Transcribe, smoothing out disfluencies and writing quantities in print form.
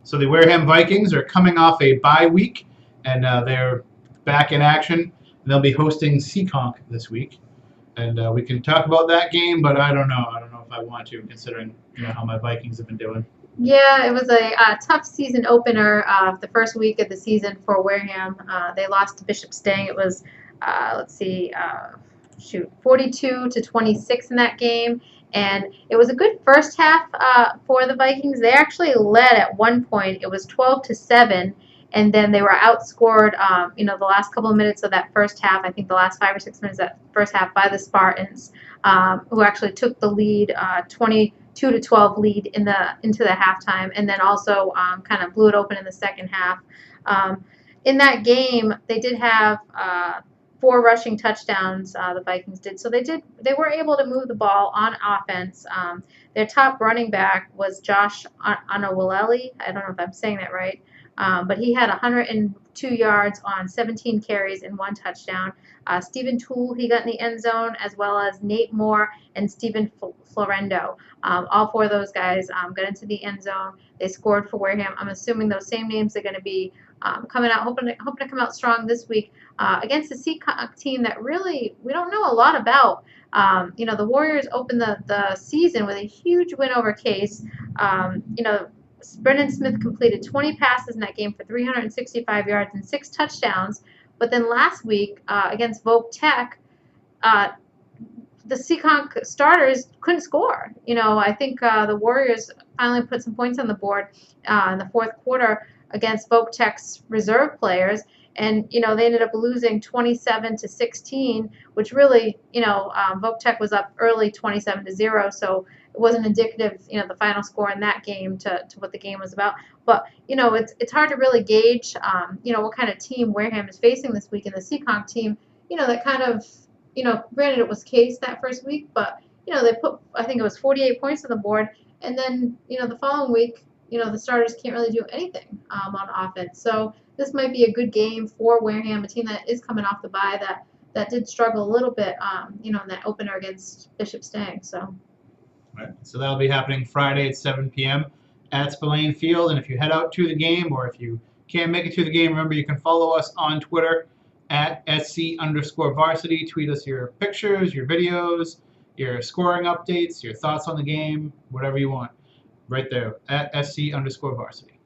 So the Wareham Vikings are coming off a bye week, and they're back in action. And they'll be hosting Seekonk this week, and we can talk about that game. But I don't know. I don't know if I want to, considering how my Vikings have been doing. Yeah, it was a tough season opener. The first week of the season for Wareham, they lost to Bishop Stang. It was, let's see, 42-26 in that game, and it was a good first half for the Vikings. They actually led at one point. It was 12-7, and then they were outscored. The last couple of minutes of that first half. I think the last 5 or 6 minutes of that first half by the Spartans, who actually took the lead, 22-12 lead into the halftime, and then also kind of blew it open in the second half. In that game, they did have 4 rushing touchdowns. The Vikings did, so they were able to move the ball on offense. Their top running back was Josh Anawaleli. I don't know if I'm saying that right, but he had 102 yards on 17 carries and 1 touchdown. Stephen Toole, he got in the end zone, as well as Nate Moore and Stephen Florendo. All 4 of those guys got into the end zone. They scored for Wareham. I'm assuming those same names are going to be coming out, hoping to come out strong this week against the Seekonk team that really we don't know a lot about. The Warriors opened the season with a huge win over Case. Brendan Smith completed 20 passes in that game for 365 yards and 6 touchdowns. But then last week against Voc Tech, the Seekonk starters couldn't score. I think the Warriors finally put some points on the board in the fourth quarter against Voc Tech's reserve players, and they ended up losing 27-16, which really, Voc Tech was up early 27-0, so it wasn't indicative, the final score in that game to what the game was about. But it's hard to really gauge, what kind of team Wareham is facing this week, and the Seekonk team, that kind of, granted it was Case that first week, but they put, I think it was 48 points on the board, and then the following week, the starters can't really do anything on offense. So this might be a good game for Wareham, a team that is coming off the bye that did struggle a little bit, in that opener against Bishop Stang. So. Right. So that'll be happening Friday at 7 p.m. at Spillane Field. And if you head out to the game, or if you can't make it to the game, remember you can follow us on Twitter at @SC_varsity. Tweet us your pictures, your videos, your scoring updates, your thoughts on the game, whatever you want. Right there at SC_varsity.